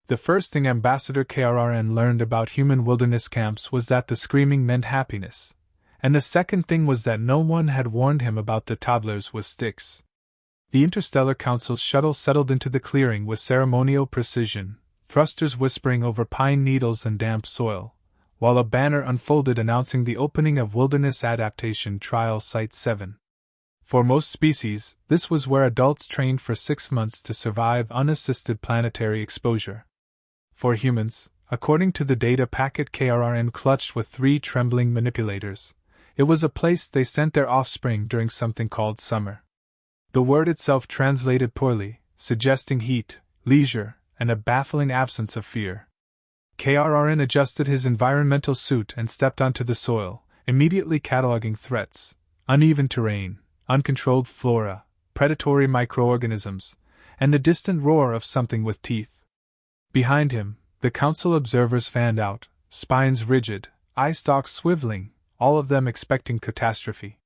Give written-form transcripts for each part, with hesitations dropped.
The first thing Ambassador KRRN learned about human wilderness camps was that the screaming meant happiness, and the second thing was that no one had warned him about the toddlers with sticks. The Interstellar Council shuttle settled into the clearing with ceremonial precision, thrusters whispering over pine needles and damp soil, while a banner unfolded announcing the opening of Wilderness Adaptation Trial Site 7. For most species, this was where adults trained for 6 months to survive unassisted planetary exposure. For humans, according to the data packet KRRN clutched with 3 trembling manipulators, it was a place they sent their offspring during something called summer. The word itself translated poorly, suggesting heat, leisure, and a baffling absence of fear. KRRN adjusted his environmental suit and stepped onto the soil, immediately cataloging threats: uneven terrain, uncontrolled flora, predatory microorganisms, and the distant roar of something with teeth. Behind him, the council observers fanned out, spines rigid, eye stalks swiveling, all of them expecting catastrophe.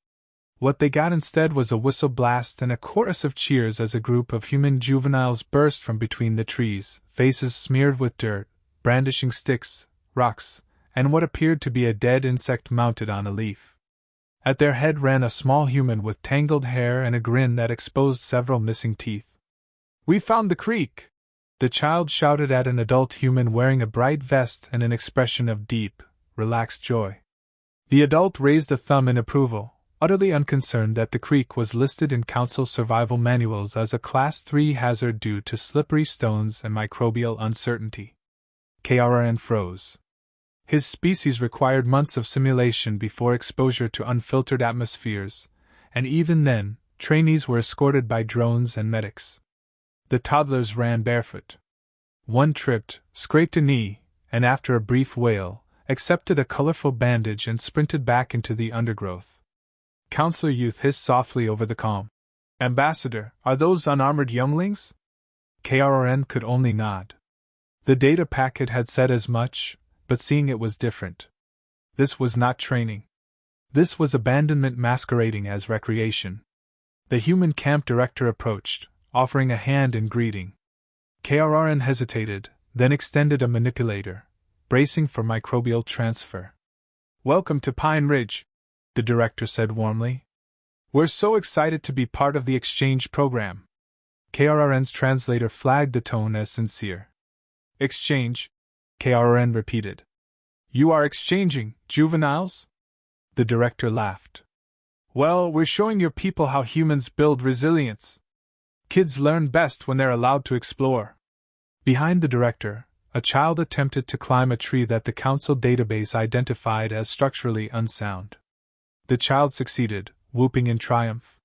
What they got instead was a whistle blast and a chorus of cheers as a group of human juveniles burst from between the trees, faces smeared with dirt, brandishing sticks, rocks, and what appeared to be a dead insect mounted on a leaf. At their head ran a small human with tangled hair and a grin that exposed several missing teeth. "We found the creek!" The child shouted at an adult human wearing a bright vest and an expression of deep, relaxed joy. The adult raised a thumb in approval, utterly unconcerned that the creek was listed in Council survival manuals as a Class 3 hazard due to slippery stones and microbial uncertainty. KRRN froze. His species required months of simulation before exposure to unfiltered atmospheres, and even then, trainees were escorted by drones and medics. The toddlers ran barefoot. One tripped, scraped a knee, and after a brief wail, accepted a colorful bandage and sprinted back into the undergrowth. Counselor Youth hissed softly over the calm. "Ambassador, are those unarmored younglings?" KRRN could only nod. The data packet had said as much, but seeing it was different. This was not training. This was abandonment masquerading as recreation. The human camp director approached, offering a hand in greeting. KRRN hesitated, then extended a manipulator, bracing for microbial transfer. "Welcome to Pine Ridge," the director said warmly. "We're so excited to be part of the exchange program." KRRN's translator flagged the tone as sincere. "Exchange?" KRRN repeated. "You are exchanging, juveniles?" The director laughed. "Well, we're showing your people how humans build resilience. Kids learn best when they're allowed to explore." Behind the director, a child attempted to climb a tree that the council database identified as structurally unsound. The child succeeded, whooping in triumph.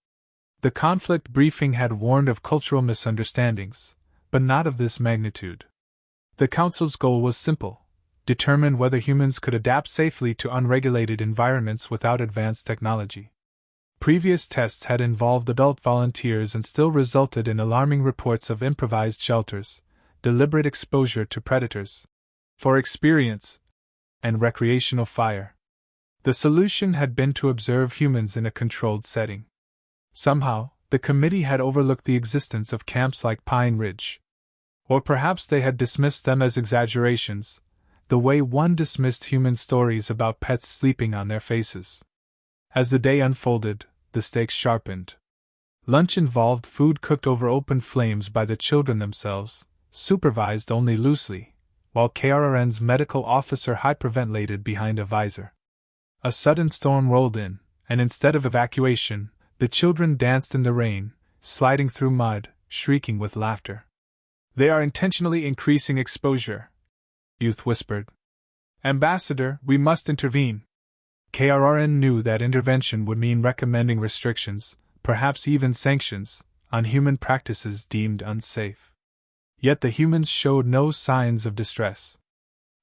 The conflict briefing had warned of cultural misunderstandings, but not of this magnitude. The council's goal was simple: determine whether humans could adapt safely to unregulated environments without advanced technology. Previous tests had involved adult volunteers and still resulted in alarming reports of improvised shelters, deliberate exposure to predators, for experience, and recreational fire. The solution had been to observe humans in a controlled setting. Somehow, the committee had overlooked the existence of camps like Pine Ridge. Or perhaps they had dismissed them as exaggerations, the way one dismissed human stories about pets sleeping on their faces. As the day unfolded, the stakes sharpened. Lunch involved food cooked over open flames by the children themselves, supervised only loosely, while KRRN's medical officer hyperventilated behind a visor. A sudden storm rolled in, and instead of evacuation, the children danced in the rain, sliding through mud, shrieking with laughter. "They are intentionally increasing exposure," Youth whispered. "Ambassador, we must intervene." KRRN knew that intervention would mean recommending restrictions, perhaps even sanctions, on human practices deemed unsafe. Yet the humans showed no signs of distress.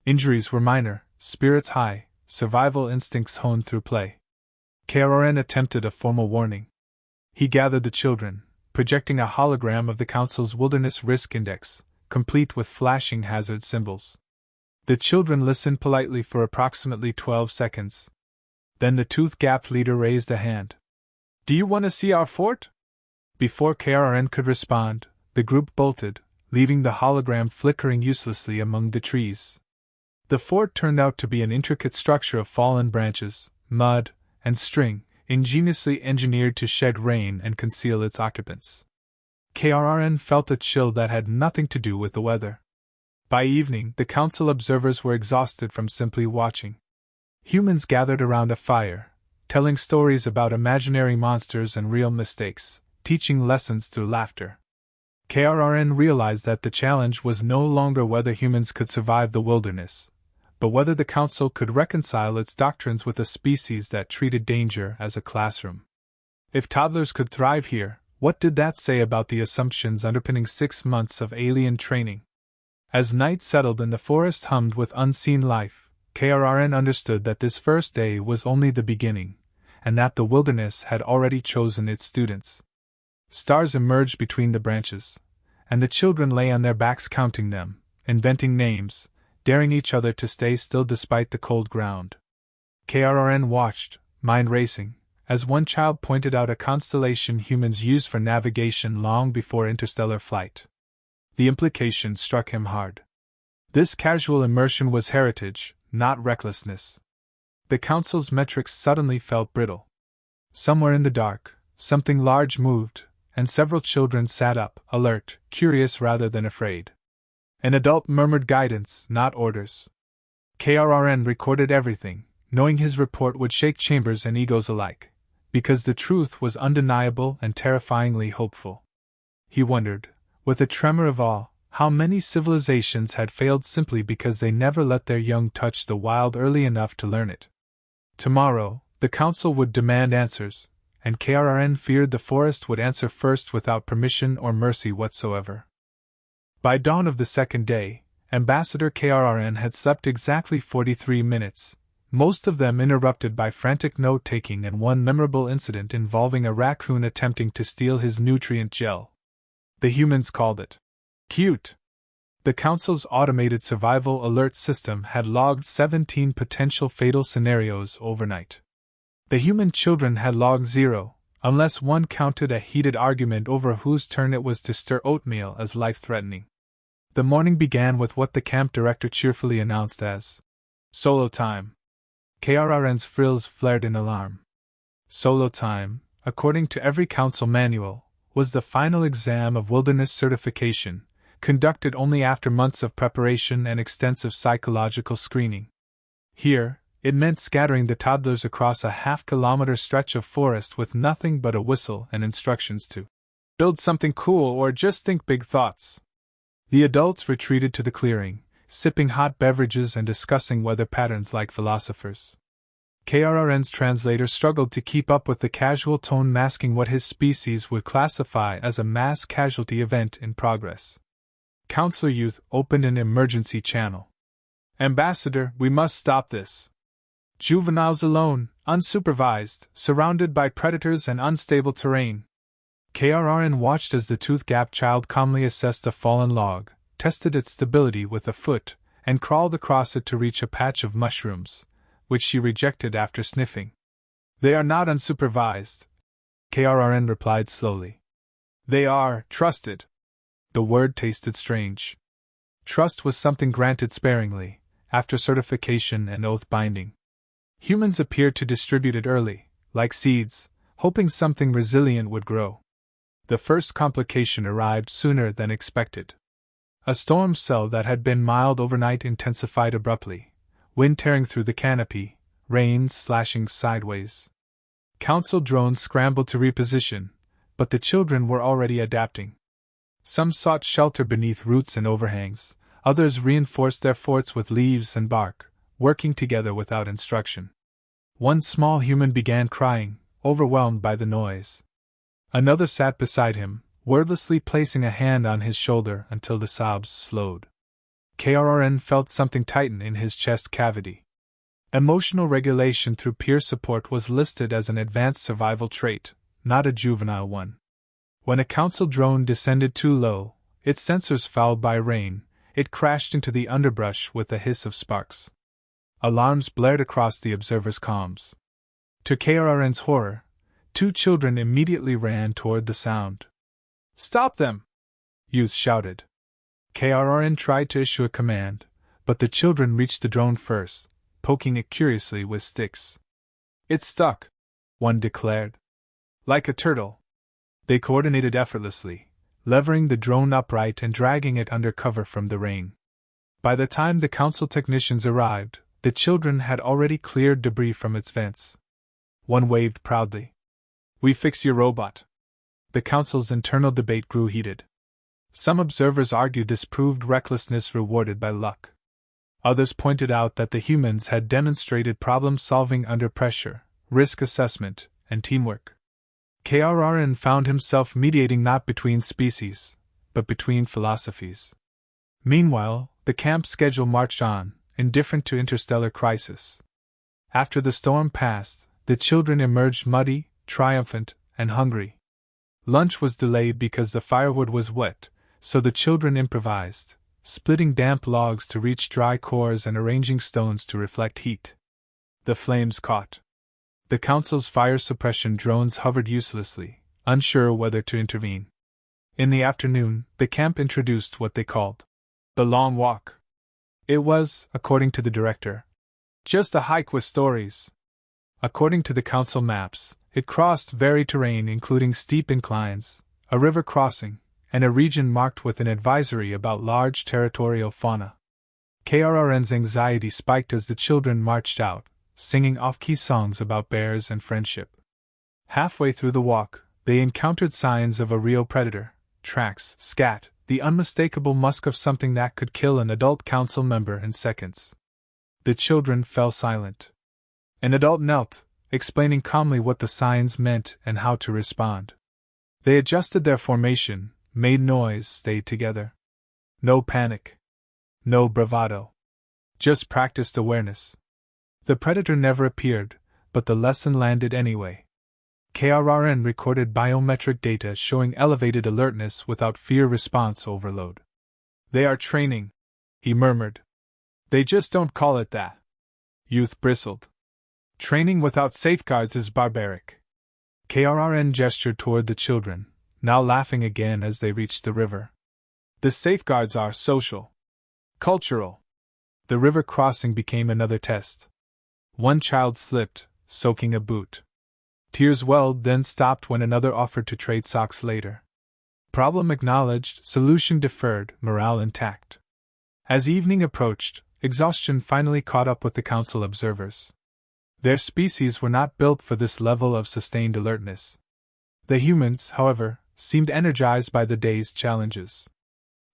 Injuries were minor, spirits high, survival instincts honed through play. KRRN attempted a formal warning. He gathered the children, projecting a hologram of the Council's Wilderness Risk Index, complete with flashing hazard symbols. The children listened politely for approximately 12 seconds. Then the Tooth Gap leader raised a hand. "Do you want to see our fort?" Before KRRN could respond, the group bolted, leaving the hologram flickering uselessly among the trees. The fort turned out to be an intricate structure of fallen branches, mud, and string, ingeniously engineered to shed rain and conceal its occupants. KRRN felt a chill that had nothing to do with the weather. By evening, the council observers were exhausted from simply watching. Humans gathered around a fire, telling stories about imaginary monsters and real mistakes, teaching lessons through laughter. KRRN realized that the challenge was no longer whether humans could survive the wilderness, but whether the council could reconcile its doctrines with a species that treated danger as a classroom. If toddlers could thrive here, what did that say about the assumptions underpinning 6 months of alien training? As night settled and the forest hummed with unseen life, KRRN understood that this first day was only the beginning, and that the wilderness had already chosen its students. Stars emerged between the branches, and the children lay on their backs counting them, inventing names, daring each other to stay still despite the cold ground. KRRN watched, mind racing, as one child pointed out a constellation humans used for navigation long before interstellar flight. The implication struck him hard. This casual immersion was heritage, not recklessness. The council's metrics suddenly felt brittle. Somewhere in the dark, something large moved, and several children sat up, alert, curious rather than afraid. An adult murmured guidance, not orders. KRRN recorded everything, knowing his report would shake chambers and egos alike, because the truth was undeniable and terrifyingly hopeful. He wondered, with a tremor of awe, how many civilizations had failed simply because they never let their young touch the wild early enough to learn it. Tomorrow, the council would demand answers, and KRRN feared the forest would answer first without permission or mercy whatsoever. By dawn of the second day, Ambassador KRRN had slept exactly 43 minutes, most of them interrupted by frantic note-taking and one memorable incident involving a raccoon attempting to steal his nutrient gel. The humans called it cute. The Council's automated survival alert system had logged 17 potential fatal scenarios overnight. The human children had logged 0, unless one counted a heated argument over whose turn it was to stir oatmeal as life-threatening. The morning began with what the camp director cheerfully announced as solo time. KRRN's frills flared in alarm. Solo time, according to every council manual, was the final exam of wilderness certification, conducted only after months of preparation and extensive psychological screening. Here, it meant scattering the toddlers across a half-kilometer stretch of forest with nothing but a whistle and instructions to build something cool or just think big thoughts. The adults retreated to the clearing, sipping hot beverages and discussing weather patterns like philosophers. KRRN's translator struggled to keep up with the casual tone masking what his species would classify as a mass casualty event in progress. Counselor Youth opened an emergency channel. Ambassador, we must stop this. Juveniles alone, unsupervised, surrounded by predators and unstable terrain. KRRN watched as the tooth-gapped child calmly assessed a fallen log, tested its stability with a foot, and crawled across it to reach a patch of mushrooms, which she rejected after sniffing. They are not unsupervised, KRRN replied slowly. They are trusted. The word tasted strange. Trust was something granted sparingly, after certification and oath binding. Humans appeared to distribute it early, like seeds, hoping something resilient would grow. The first complication arrived sooner than expected. A storm cell that had been mild overnight intensified abruptly, wind tearing through the canopy, rain slashing sideways. Council drones scrambled to reposition, but the children were already adapting. Some sought shelter beneath roots and overhangs, others reinforced their forts with leaves and bark, working together without instruction. One small human began crying, overwhelmed by the noise. Another sat beside him, wordlessly placing a hand on his shoulder until the sobs slowed. KRRN felt something tighten in his chest cavity. Emotional regulation through peer support was listed as an advanced survival trait, not a juvenile one. When a council drone descended too low, its sensors fouled by rain, it crashed into the underbrush with a hiss of sparks. Alarms blared across the observers' comms. To KRRN's horror, 2 children immediately ran toward the sound. Stop them! Youth shouted. KRRN tried to issue a command, but the children reached the drone first, poking it curiously with sticks. "It's stuck," one declared. "Like a turtle." They coordinated effortlessly, levering the drone upright and dragging it under cover from the rain. By the time the council technicians arrived, the children had already cleared debris from its vents. One waved proudly. "We fix your robot." The council's internal debate grew heated. Some observers argued this proved recklessness rewarded by luck. Others pointed out that the humans had demonstrated problem-solving under pressure, risk assessment, and teamwork. KRRN found himself mediating not between species, but between philosophies. Meanwhile, the camp schedule marched on, indifferent to interstellar crisis. After the storm passed, the children emerged muddy, triumphant, and hungry. Lunch was delayed because the firewood was wet, so the children improvised, splitting damp logs to reach dry cores and arranging stones to reflect heat. The flames caught. The council's fire suppression drones hovered uselessly, unsure whether to intervene. In the afternoon, the camp introduced what they called the long walk. It was, according to the director, just a hike with stories. According to the council maps, it crossed varied terrain including steep inclines, a river crossing, and a region marked with an advisory about large territorial fauna. KRRN's anxiety spiked as the children marched out, singing off-key songs about bears and friendship. Halfway through the walk, they encountered signs of a real predator, tracks, scat, the unmistakable musk of something that could kill an adult council member in seconds. The children fell silent. An adult knelt, explaining calmly what the signs meant and how to respond. They adjusted their formation, made noise, stayed together. No panic. No bravado. Just practiced awareness. The predator never appeared, but the lesson landed anyway. KRRN recorded biometric data showing elevated alertness without fear response overload. "They are training," he murmured. "They just don't call it that." Youth bristled. "Training without safeguards is barbaric." KRRN gestured toward the children, now laughing again as they reached the river. "The safeguards are social. Cultural." The river crossing became another test. One child slipped, soaking a boot. Tears welled, then stopped when another offered to trade socks later. Problem acknowledged, solution deferred, morale intact. As evening approached, exhaustion finally caught up with the council observers. Their species were not built for this level of sustained alertness. The humans, however, seemed energized by the day's challenges.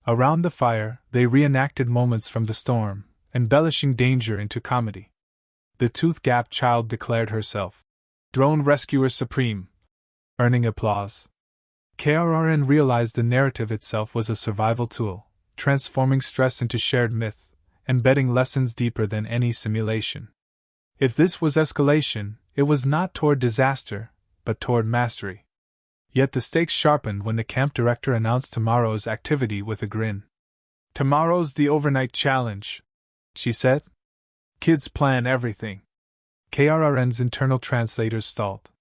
Around the fire, they reenacted moments from the storm, embellishing danger into comedy. The tooth-gapped child declared herself Drone Rescuer Supreme, earning applause. KRRN realized the narrative itself was a survival tool, transforming stress into shared myth, embedding lessons deeper than any simulation. If this was escalation, it was not toward disaster, but toward mastery. Yet the stakes sharpened when the camp director announced tomorrow's activity with a grin. "Tomorrow's the overnight challenge," she said. "Kids plan everything." KRRN's internal translators stalled.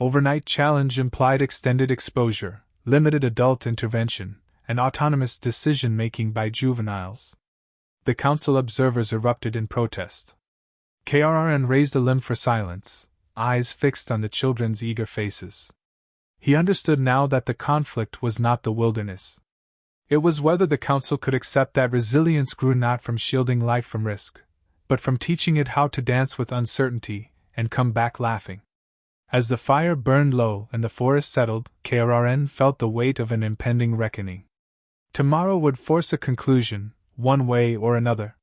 Overnight challenge implied extended exposure, limited adult intervention, and autonomous decision-making by juveniles. The council observers erupted in protest. KRRN raised a limb for silence, eyes fixed on the children's eager faces. He understood now that the conflict was not the wilderness. It was whether the council could accept that resilience grew not from shielding life from risk, but from teaching it how to dance with uncertainty and come back laughing. As the fire burned low and the forest settled, KRRN felt the weight of an impending reckoning. Tomorrow would force a conclusion, one way or another.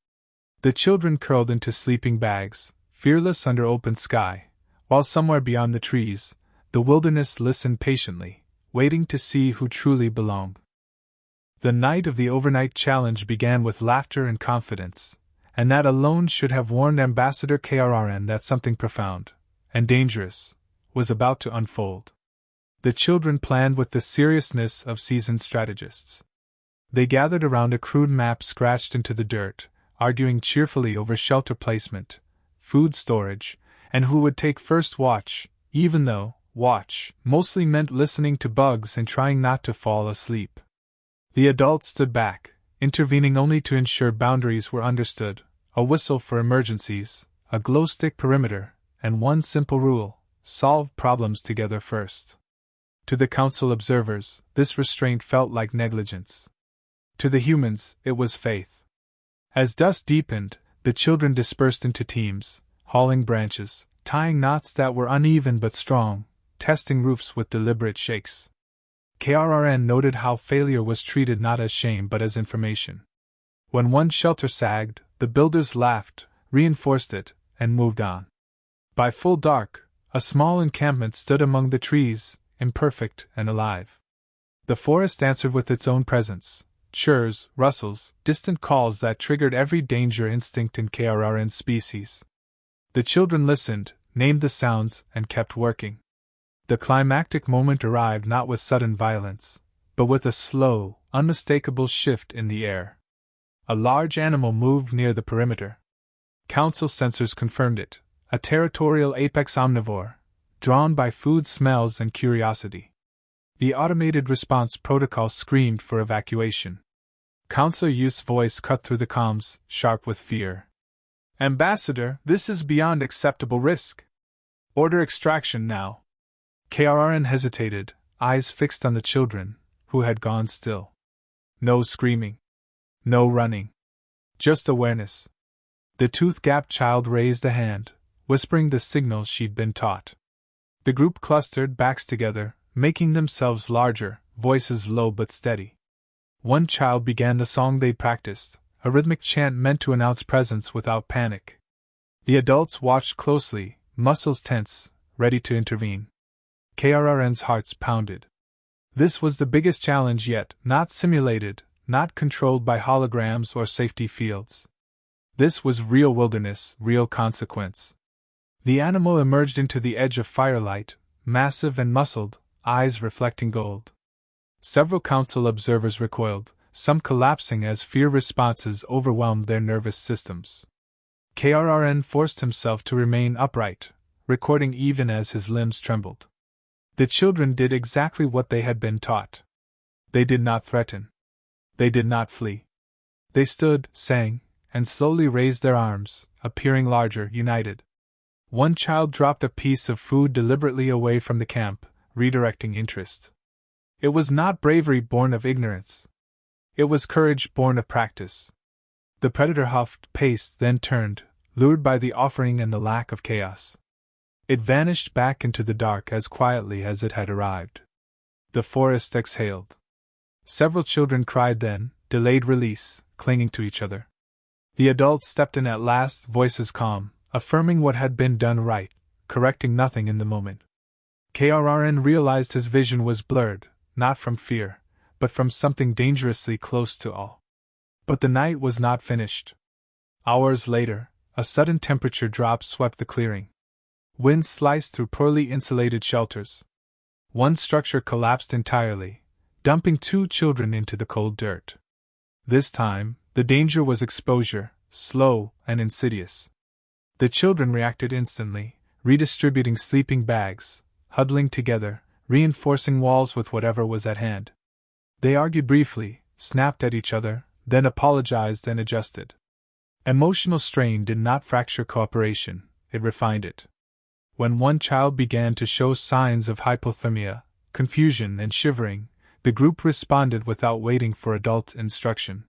The children curled into sleeping bags, fearless under open sky, while somewhere beyond the trees, the wilderness listened patiently, waiting to see who truly belonged. The night of the overnight challenge began with laughter and confidence, and that alone should have warned Ambassador KRRN that something profound, and dangerous, was about to unfold. The children planned with the seriousness of seasoned strategists. They gathered around a crude map scratched into the dirt, arguing cheerfully over shelter placement, food storage, and who would take first watch, even though watch mostly meant listening to bugs and trying not to fall asleep. The adults stood back, intervening only to ensure boundaries were understood, a whistle for emergencies, a glow stick perimeter, and one simple rule: solve problems together first. To the council observers, this restraint felt like negligence. To the humans, it was faith. As dusk deepened, the children dispersed into teams, hauling branches, tying knots that were uneven but strong, testing roofs with deliberate shakes. KRRN noted how failure was treated not as shame but as information. When one shelter sagged, the builders laughed, reinforced it, and moved on. By full dark, a small encampment stood among the trees, imperfect and alive. The forest answered with its own presence, chirrs, rustles, distant calls that triggered every danger instinct in KRRN's species. The children listened, named the sounds, and kept working. The climactic moment arrived not with sudden violence, but with a slow, unmistakable shift in the air. A large animal moved near the perimeter. Council sensors confirmed it, a territorial apex omnivore, drawn by food smells and curiosity. The automated response protocol screamed for evacuation. Counselor Youth's voice cut through the comms, sharp with fear. "Ambassador, this is beyond acceptable risk. Order extraction now." KRRN hesitated, eyes fixed on the children, who had gone still. No screaming. No running. Just awareness. The tooth-gapped child raised a hand, whispering the signal she'd been taught. The group clustered, backs together, making themselves larger, voices low but steady. One child began the song they'd practiced, a rhythmic chant meant to announce presence without panic. The adults watched closely, muscles tense, ready to intervene. KRRN's hearts pounded. This was the biggest challenge yet, not simulated, not controlled by holograms or safety fields. This was real wilderness, real consequence. The animal emerged into the edge of firelight, massive and muscled, eyes reflecting gold. Several council observers recoiled, some collapsing as fear responses overwhelmed their nervous systems. KRRN forced himself to remain upright, recording even as his limbs trembled. The children did exactly what they had been taught. They did not threaten. They did not flee. They stood, sang, and slowly raised their arms, appearing larger, united. One child dropped a piece of food deliberately away from the camp, redirecting interest. It was not bravery born of ignorance. It was courage born of practice. The predator huffed, paced, then turned, lured by the offering and the lack of chaos. It vanished back into the dark as quietly as it had arrived. The forest exhaled. Several children cried then, delayed release, clinging to each other. The adults stepped in at last, voices calm, affirming what had been done right, correcting nothing in the moment. KRRN realized his vision was blurred, not from fear, but from something dangerously close to all. But the night was not finished. Hours later, a sudden temperature drop swept the clearing. Wind sliced through poorly insulated shelters. One structure collapsed entirely, dumping 2 children into the cold dirt. This time, the danger was exposure, slow and insidious. The children reacted instantly, redistributing sleeping bags, huddling together, reinforcing walls with whatever was at hand. They argued briefly, snapped at each other, then apologized and adjusted. Emotional strain did not fracture cooperation, it refined it. When one child began to show signs of hypothermia, confusion, and shivering, the group responded without waiting for adult instruction.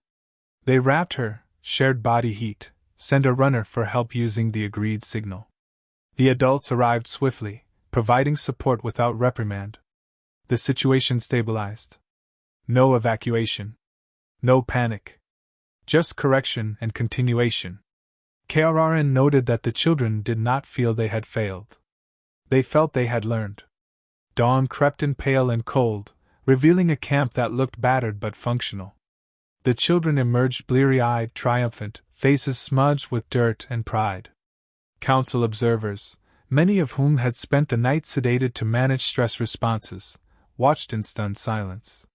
They wrapped her, shared body heat, sent a runner for help using the agreed signal. The adults arrived swiftly, providing support without reprimand. The situation stabilized. No evacuation. No panic. Just correction and continuation. KRRN noted that the children did not feel they had failed. They felt they had learned. Dawn crept in pale and cold, revealing a camp that looked battered but functional. The children emerged bleary-eyed, triumphant, faces smudged with dirt and pride. Council observers, many of whom had spent the night sedated to manage stress responses, watched in stunned silence.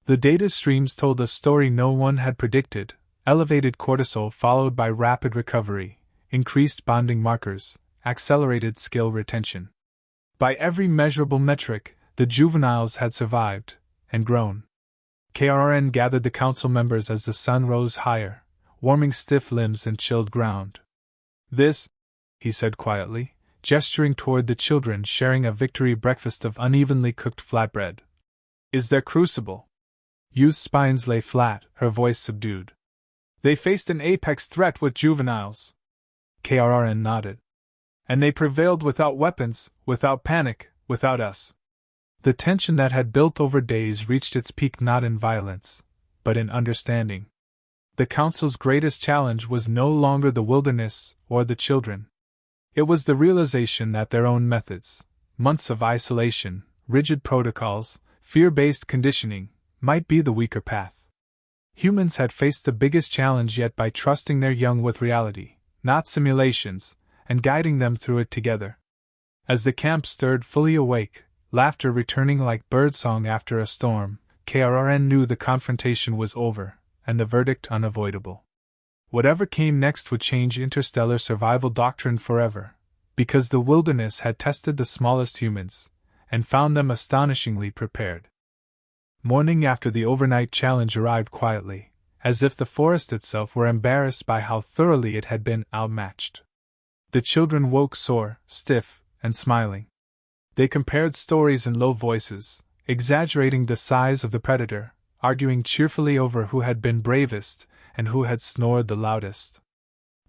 The data streams told a story no one had predicted: elevated cortisol followed by rapid recovery, increased bonding markers, accelerated skill retention. By every measurable metric, the juveniles had survived and grown. KRRN gathered the council members as the sun rose higher, warming stiff limbs and chilled ground. "This," he said quietly, gesturing toward the children sharing a victory breakfast of unevenly cooked flatbread, "is their crucible." Youth's spines lay flat, her voice subdued. "They faced an apex threat with juveniles." KRRN nodded. "And they prevailed without weapons, without panic, without us." The tension that had built over days reached its peak not in violence, but in understanding. The Council's greatest challenge was no longer the wilderness or the children. It was the realization that their own methods, months of isolation, rigid protocols, fear-based conditioning, might be the weaker path. Humans had faced the biggest challenge yet by trusting their young with reality, not simulations, and guiding them through it together. As the camp stirred fully awake, laughter returning like birdsong after a storm, KRRN knew the confrontation was over, and the verdict unavoidable. Whatever came next would change interstellar survival doctrine forever, because the wilderness had tested the smallest humans, and found them astonishingly prepared. Morning after the overnight challenge arrived quietly, as if the forest itself were embarrassed by how thoroughly it had been outmatched. The children woke sore, stiff, and smiling. They compared stories in low voices, exaggerating the size of the predator, arguing cheerfully over who had been bravest and who had snored the loudest.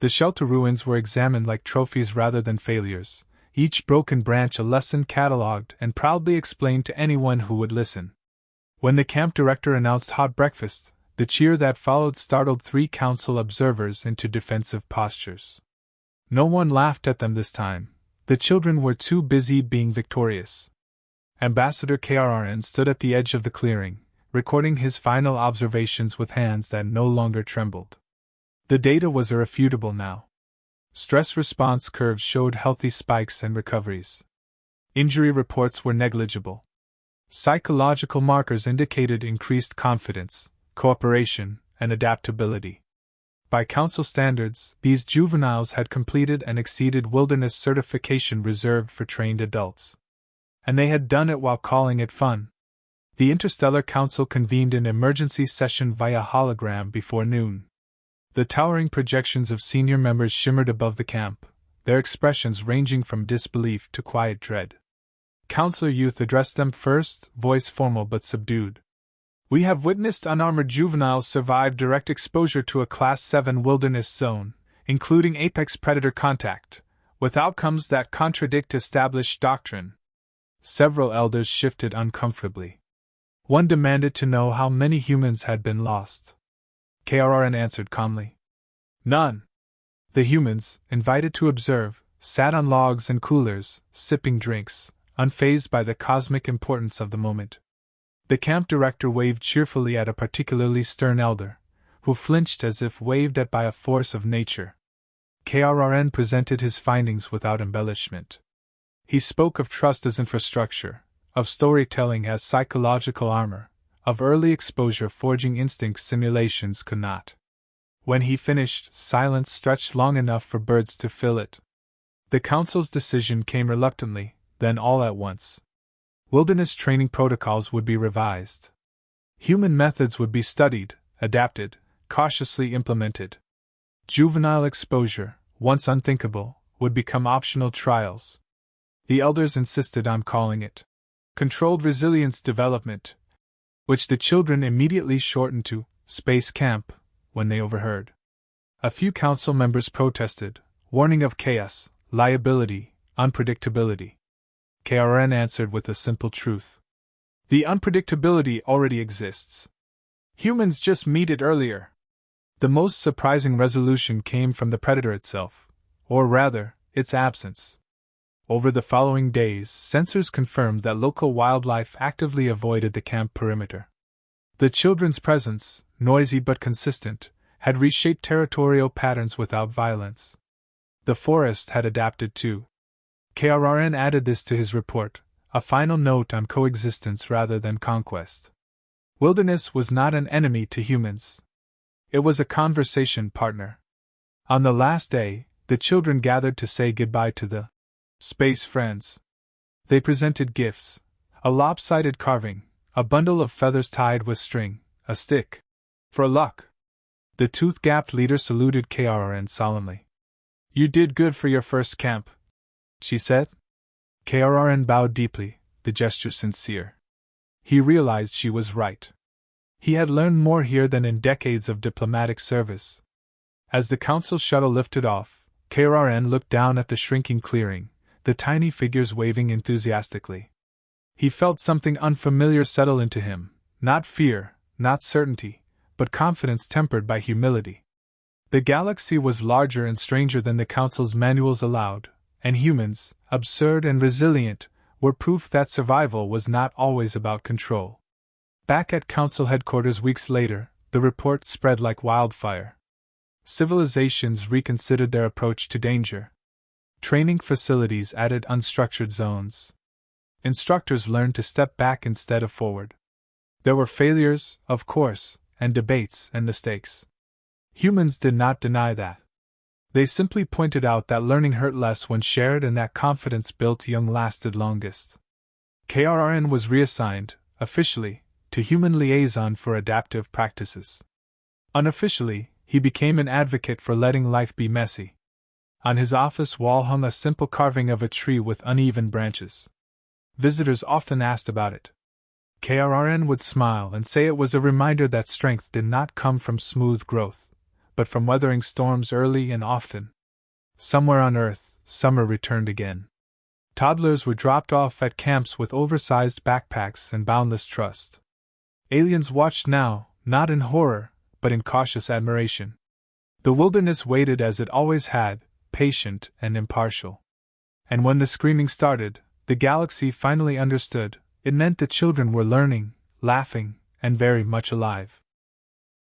The shelter ruins were examined like trophies rather than failures, each broken branch a lesson catalogued and proudly explained to anyone who would listen. When the camp director announced hot breakfast, the cheer that followed startled 3 council observers into defensive postures. No one laughed at them this time. The children were too busy being victorious. Ambassador KRRN stood at the edge of the clearing, recording his final observations with hands that no longer trembled. The data was irrefutable now. Stress response curves showed healthy spikes and recoveries. Injury reports were negligible. Psychological markers indicated increased confidence, cooperation, and adaptability. By council standards, these juveniles had completed and exceeded wilderness certification reserved for trained adults. And they had done it while calling it fun. The Interstellar Council convened an emergency session via hologram before noon. The towering projections of senior members shimmered above the camp, their expressions ranging from disbelief to quiet dread. Counselor Youth addressed them first, voice formal but subdued. "We have witnessed unarmored juveniles survive direct exposure to a Class 7 wilderness zone, including apex predator contact, with outcomes that contradict established doctrine." Several elders shifted uncomfortably. One demanded to know how many humans had been lost. KRRN answered calmly. "None." The humans, invited to observe, sat on logs and coolers, sipping drinks, unfazed by the cosmic importance of the moment. The camp director waved cheerfully at a particularly stern elder, who flinched as if waved at by a force of nature. KRRN presented his findings without embellishment. He spoke of trust as infrastructure, of storytelling as psychological armor, of early exposure forging instincts simulations could not. When he finished, silence stretched long enough for birds to fill it. The council's decision came reluctantly, then all at once. Wilderness training protocols would be revised. Human methods would be studied, adapted, cautiously implemented. Juvenile exposure, once unthinkable, would become optional trials. The elders insisted on calling it controlled resilience development, which the children immediately shortened to Space Camp when they overheard. A few council members protested, warning of chaos, liability, unpredictability. KRN answered with a simple truth. The unpredictability already exists. Humans just meet it earlier. The most surprising resolution came from the predator itself, or rather, its absence. Over the following days, sensors confirmed that local wildlife actively avoided the camp perimeter. The children's presence, noisy but consistent, had reshaped territorial patterns without violence. The forest had adapted too. KRRN added this to his report, a final note on coexistence rather than conquest. Wilderness was not an enemy to humans. It was a conversation partner. On the last day, the children gathered to say goodbye to the space friends. They presented gifts: a lopsided carving, a bundle of feathers tied with string, A stick. For luck. The tooth-gapped leader saluted KRRN solemnly. You did good for your first camp, she said. KRRN bowed deeply, the gesture sincere. He realized she was right. He had learned more here than in decades of diplomatic service. As the council shuttle lifted off, KRRN looked down at the shrinking clearing, the tiny figures waving enthusiastically. He felt something unfamiliar settle into him, not fear, not certainty, but confidence tempered by humility. The galaxy was larger and stranger than the Council's manuals allowed, and humans, absurd and resilient, were proof that survival was not always about control. Back at Council headquarters weeks later, the report spread like wildfire. Civilizations reconsidered their approach to danger. Training facilities added unstructured zones. Instructors learned to step back instead of forward. There were failures, of course, and debates and mistakes. Humans did not deny that. They simply pointed out that learning hurt less when shared and that confidence built young lasted longest. KRRN was reassigned, officially, to Human Liaison for Adaptive Practices. Unofficially, he became an advocate for letting life be messy. On his office wall hung a simple carving of a tree with uneven branches. Visitors often asked about it. KRRN would smile and say it was a reminder that strength did not come from smooth growth, but from weathering storms early and often. Somewhere on Earth, summer returned again. Toddlers were dropped off at camps with oversized backpacks and boundless trust. Aliens watched now, not in horror, but in cautious admiration. The wilderness waited as it always had, patient and impartial. And when the screaming started, the galaxy finally understood. It meant the children were learning, laughing, and very much alive.